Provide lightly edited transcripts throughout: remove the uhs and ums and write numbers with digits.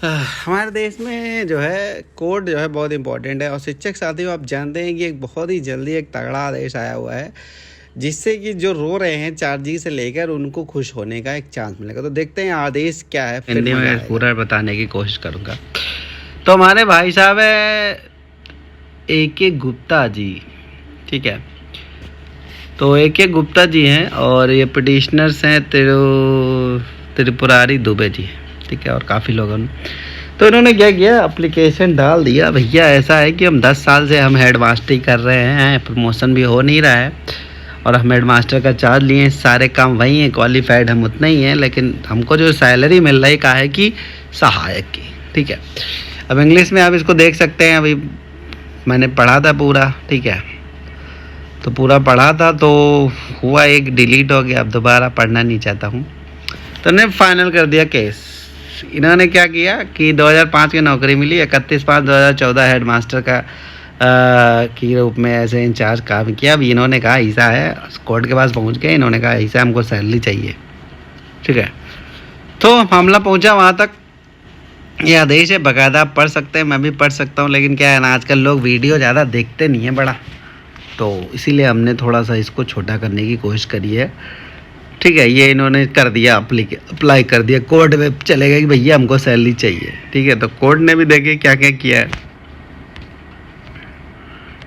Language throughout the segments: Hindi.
हमारे देश में जो है कोड जो है बहुत इंपॉर्टेंट है। और शिक्षक साथियों, आप जानते हैं कि एक बहुत ही जल्दी एक तगड़ा आदेश आया हुआ है जिससे कि जो रो रहे हैं 4G से लेकर उनको खुश होने का एक चांस मिलेगा। तो देखते हैं आदेश क्या है, हिंदी में पूरा बताने की कोशिश करूँगा। तो हमारे भाई साहब है AK गुप्ता जी, ठीक है। तो AK गुप्ता जी हैं और ये पिटिशनर्स हैं त्रिपुरारी दुबे जी, ठीक है। और काफ़ी लोगों ने तो इन्होंने क्या किया, एप्लीकेशन डाल दिया। भैया ऐसा है कि हम 10 साल से हम हेड मास्टरी कर रहे हैं, प्रमोशन भी हो नहीं रहा है और हम हेड मास्टर का चार्ज लिए हैं, सारे काम वही हैं, क्वालिफाइड हम उतना ही हैं, लेकिन हमको जो सैलरी मिल रही का है कि सहायक की, ठीक है। अब इंग्लिश में आप इसको देख सकते हैं, अभी मैंने पढ़ा था पूरा, ठीक है। तो पूरा पढ़ा था तो हुआ एक डिलीट हो गया, अब दोबारा पढ़ना नहीं चाहता हूँ। तो इन्होंने फाइनल कर दिया केस। इन्होंने क्या किया कि 2005 की नौकरी मिली, 31/5/2014 हेड मास्टर का के रूप में ऐसे इंचार्ज काम किया। अब इन्होंने कहा ऐसा है, कोर्ट के पास पहुंच गए, इन्होंने कहा ऐसा हमको सैलरी चाहिए, ठीक है। तो मामला पहुंचा वहाँ तक। ये आदेश है, बाकायदा आप पढ़ सकते हैं, मैं भी पढ़ सकता हूँ, लेकिन क्या है ना, आजकल लोग वीडियो ज़्यादा देखते नहीं हैं बड़ा, तो इसीलिए हमने थोड़ा सा इसको छोटा करने की कोशिश करी है, ठीक है। ये इन्होंने कर दिया, अप्लाई कर दिया, कोर्ट में चले गए कि भैया हमको सैलरी चाहिए, ठीक है। तो कोर्ट ने भी देखे क्या क्या किया है,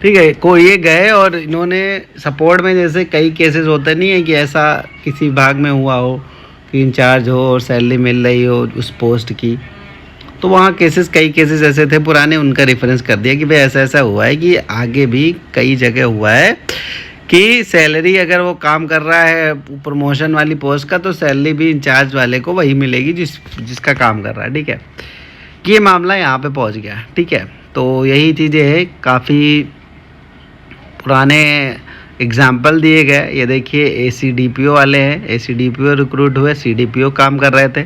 ठीक है। को ये गए और इन्होंने सपोर्ट में, जैसे कई केसेस होते नहीं है कि ऐसा किसी विभाग में हुआ हो कि इंचार्ज हो और सैलरी मिल रही हो उस पोस्ट की, तो वहाँ केसेस, कई केसेस ऐसे थे पुराने, उनका रेफरेंस कर दिया कि भाई ऐसा ऐसा हुआ है कि आगे भी कई जगह हुआ है कि सैलरी अगर वो काम कर रहा है प्रमोशन वाली पोस्ट का, तो सैलरी भी इंचार्ज वाले को वही मिलेगी जिसका काम कर रहा है, ठीक है। कि ये मामला यहाँ पे पहुँच गया, ठीक है। तो यही चीज़ें हैं, काफ़ी पुराने एग्जाम्पल दिए गए। ये देखिए ACDPO वाले हैं, ACDPO रिक्रूट हुए, CDPO काम कर रहे थे,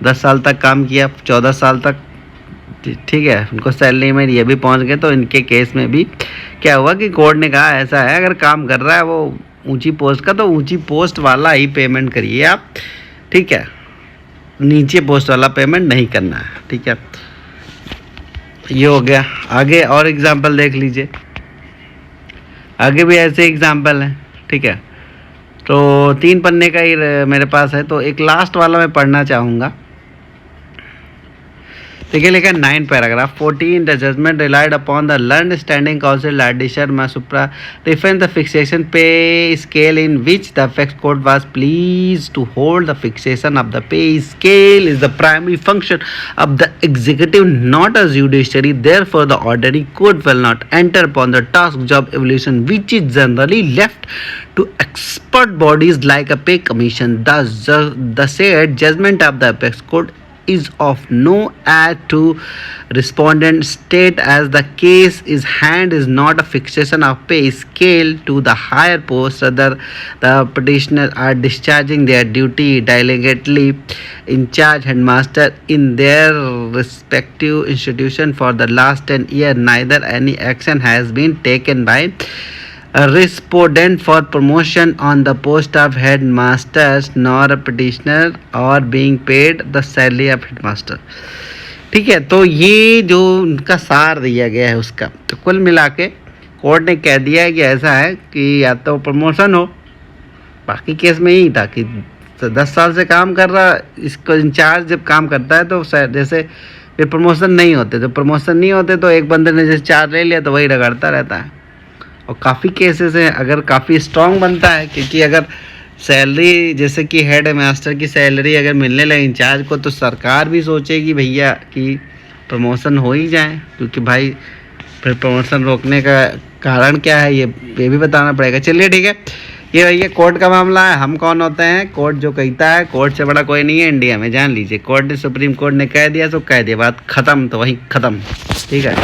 10 साल तक काम किया, 14 साल तक, ठीक है। उनको सैलरी में ये भी पहुंच गए। तो इनके केस में भी क्या हुआ कि कोर्ट ने कहा ऐसा है, अगर काम कर रहा है वो ऊंची पोस्ट का, तो ऊंची पोस्ट वाला ही पेमेंट करिए आप, ठीक है, नीचे पोस्ट वाला पेमेंट नहीं करना है, ठीक है। ये हो गया। आगे और एग्जाम्पल देख लीजिए, आगे भी ऐसे एग्जाम्पल हैं, ठीक है। तो 3 पन्ने का ही मेरे पास है, तो एक लास्ट वाला मैं पढ़ना चाहूँगा। देखिए लिखा 9 paragraph 14 the judgment relied upon the learned standing counsel edition supra defence the fixation pay scale in which the apex court was pleased to hold the fixation of the pay scale is the primary function of the executive not a judiciary therefore the ordinary court will not enter upon the task job evolution which is generally left to expert bodies like a pay commission. The said judgment of the apex court is of no aid to respondent state as the case is hand is not a fixation of pay scale to the higher post, rather the petitioner are discharging their duty delegately in charge headmaster in their respective institution for the last 10 years. Neither any action has been taken by a respondent for promotion on the post of headmasters nor a petitioner or being paid the salary of headmaster, ठीक है। तो ये जो उनका सार दिया गया है उसका, तो कुल मिला के कोर्ट ने कह दिया है कि ऐसा है कि या तो प्रमोशन हो, बाकी केस में यही था कि 10 साल से काम कर रहा, इसको इंचार्ज जब काम करता है तो जैसे फिर प्रमोशन नहीं होते, तो प्रमोशन नहीं होते तो एक बंदे ने जैसे चार्ज ले लिया तो वही रगड़ता रहता है। और काफ़ी केसेस हैं, अगर काफ़ी स्ट्रॉन्ग बनता है, क्योंकि अगर सैलरी जैसे कि हेड मास्टर की सैलरी अगर मिलने लगे इंचार्ज को, तो सरकार भी सोचेगी भैया कि प्रमोशन हो ही जाए, क्योंकि भाई फिर प्रमोशन रोकने का कारण क्या है ये भी बताना पड़ेगा। चलिए ठीक है, ये भैया कोर्ट का मामला है। हम कौन होते हैं, कोर्ट जो कहता है, कोर्ट से बड़ा कोई नहीं है इंडिया में, जान लीजिए। कोर्ट ने, सुप्रीम कोर्ट ने कह दिया तो कह दिया, बात ख़त्म, तो वहीं ख़त्म, ठीक है।